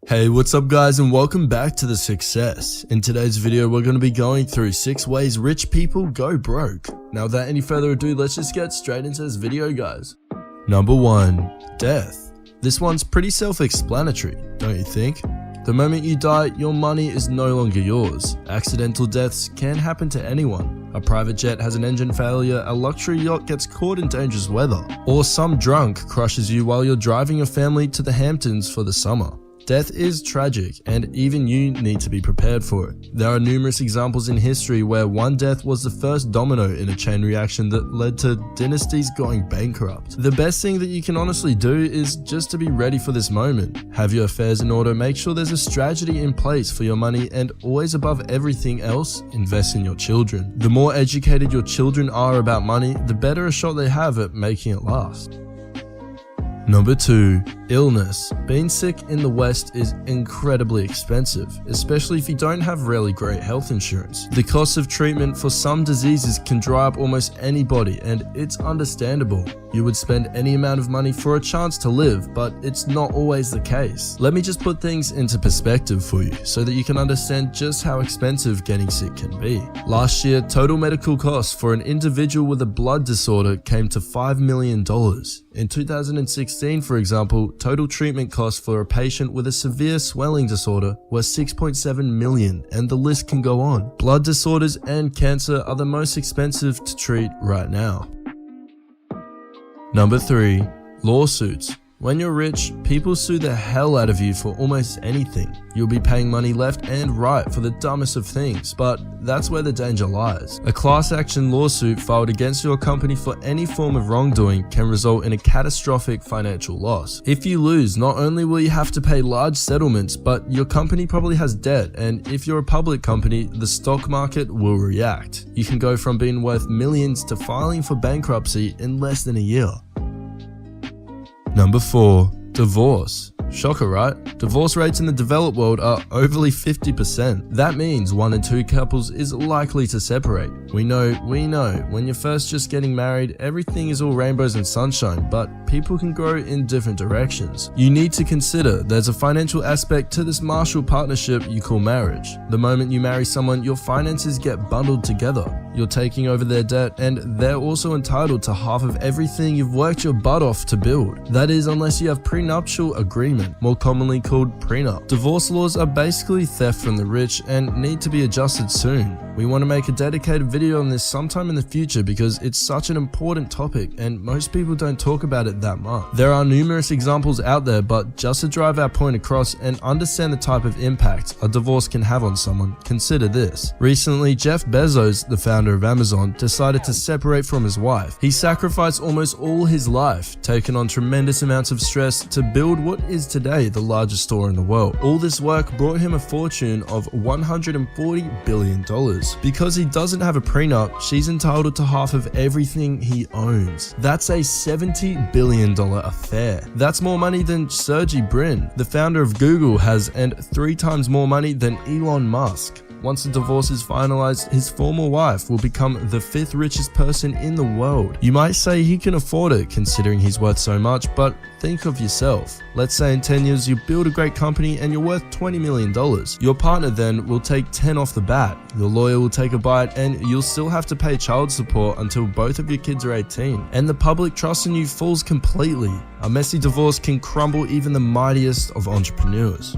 Hey, what's up guys, and welcome back to The Success. In today's video, we're going to be going through 6 ways rich people go broke. Now without any further ado, let's just get straight into this video, guys. Number 1. Death. This one's pretty self-explanatory, don't you think? The moment you die, your money is no longer yours. Accidental deaths can happen to anyone. A private jet has an engine failure, a luxury yacht gets caught in dangerous weather, or some drunk crushes you while you're driving your family to the Hamptons for the summer. Death is tragic, and even you need to be prepared for it. There are numerous examples in history where one death was the first domino in a chain reaction that led to dynasties going bankrupt. The best thing that you can honestly do is just to be ready for this moment. Have your affairs in order, make sure there's a strategy in place for your money, and always above everything else, invest in your children. The more educated your children are about money, the better a shot they have at making it last. Number 2. Illness. Being sick in the West is incredibly expensive, especially if you don't have really great health insurance. The cost of treatment for some diseases can dry up almost anybody, and it's understandable. You would spend any amount of money for a chance to live, but it's not always the case. Let me just put things into perspective for you, so that you can understand just how expensive getting sick can be. Last year, total medical costs for an individual with a blood disorder came to $5 million. In 2016, for example, total treatment costs for a patient with a severe swelling disorder were $6.7 million, and the list can go on. Blood disorders and cancer are the most expensive to treat right now. Number 3. Lawsuits. When you're rich, people sue the hell out of you for almost anything. You'll be paying money left and right for the dumbest of things, but that's where the danger lies. A class action lawsuit filed against your company for any form of wrongdoing can result in a catastrophic financial loss. If you lose, not only will you have to pay large settlements, but your company probably has debt, and if you're a public company, the stock market will react. You can go from being worth millions to filing for bankruptcy in less than a year. Number 4. Divorce. Shocker, right? Divorce rates in the developed world are overly 50%. That means 1 in 2 couples is likely to separate. We know, when you're first just getting married, everything is all rainbows and sunshine, but people can grow in different directions. You need to consider there's a financial aspect to this martial partnership you call marriage. The moment you marry someone, your finances get bundled together. You're taking over their debt, and they're also entitled to half of everything you've worked your butt off to build. That is, unless you have prenuptial agreement, more commonly called prenup. Divorce laws are basically theft from the rich and need to be adjusted soon. We want to make a dedicated video on this sometime in the future because it's such an important topic and most people don't talk about it that much. There are numerous examples out there, but just to drive our point across and understand the type of impact a divorce can have on someone, consider this. Recently, Jeff Bezos, the founder of Amazon, decided to separate from his wife. He sacrificed almost all his life, taken on tremendous amounts of stress to build what is today the largest store in the world. All this work brought him a fortune of $140 billion. Because he doesn't have a prenup, she's entitled to half of everything he owns. That's a $70 billion affair. That's more money than Sergey Brin, the founder of Google, has, and 3 times more money than Elon Musk. Once the divorce is finalized, his former wife will become the 5th richest person in the world. You might say he can afford it considering he's worth so much, but think of yourself. Let's say in 10 years you build a great company and you're worth $20 million. Your partner then will take 10 off the bat. Your lawyer will take a bite and you'll still have to pay child support until both of your kids are 18. And the public trust in you falls completely. A messy divorce can crumble even the mightiest of entrepreneurs.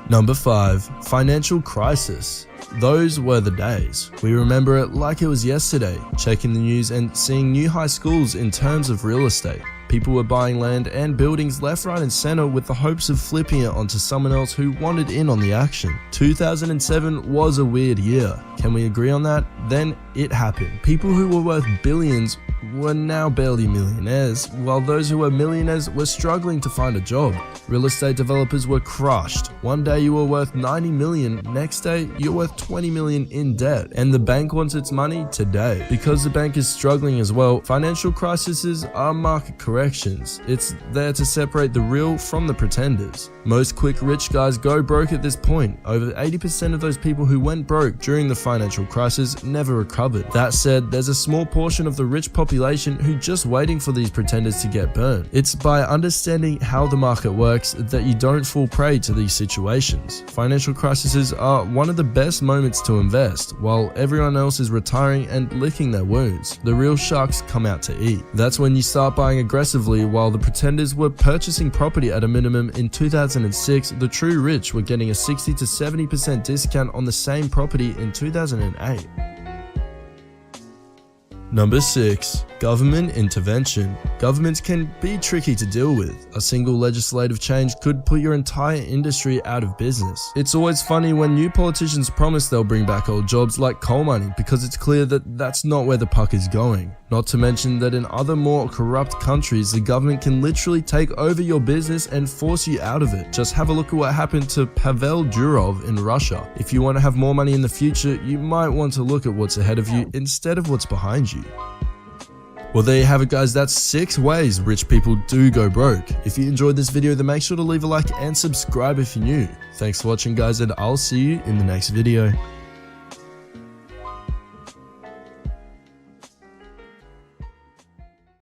Number 5. Financial crisis. Those were the days. We remember it like it was yesterday, checking the news and seeing new high schools in terms of real estate. People were buying land and buildings left, right and center with the hopes of flipping it onto someone else who wanted in on the action. 2007 was a weird year. Can we agree on that? Then it happened. People who were worth billions were now barely millionaires, while those who were millionaires were struggling to find a job. Real estate developers were crushed. One day you were worth 90 million, next day you're worth 20 million in debt, and the bank wants its money today. Because the bank is struggling as well, financial crises are market corrections. It's there to separate the real from the pretenders. Most quick rich guys go broke at this point. Over 80% of those people who went broke during the financial crisis never recovered. That said, there's a small portion of the rich population population who just waiting for these pretenders to get burned. It's by understanding how the market works that you don't fall prey to these situations. Financial crises are one of the best moments to invest, while everyone else is retiring and licking their wounds. The real sharks come out to eat. That's when you start buying aggressively. While the pretenders were purchasing property at a minimum in 2006, the true rich were getting a 60 to 70% discount on the same property in 2008. Number 6. Government intervention. Governments can be tricky to deal with. A single legislative change could put your entire industry out of business. It's always funny when new politicians promise they'll bring back old jobs like coal mining, because it's clear that that's not where the puck is going. Not to mention that in other more corrupt countries, the government can literally take over your business and force you out of it. Just have a look at what happened to Pavel Durov in Russia. If you want to have more money in the future, you might want to look at what's ahead of you instead of what's behind you. Well, there you have it, guys. That's 6 ways rich people do go broke. If you enjoyed this video, then make sure to leave a like and subscribe if you're new. Thanks for watching, guys, and I'll see you in the next video.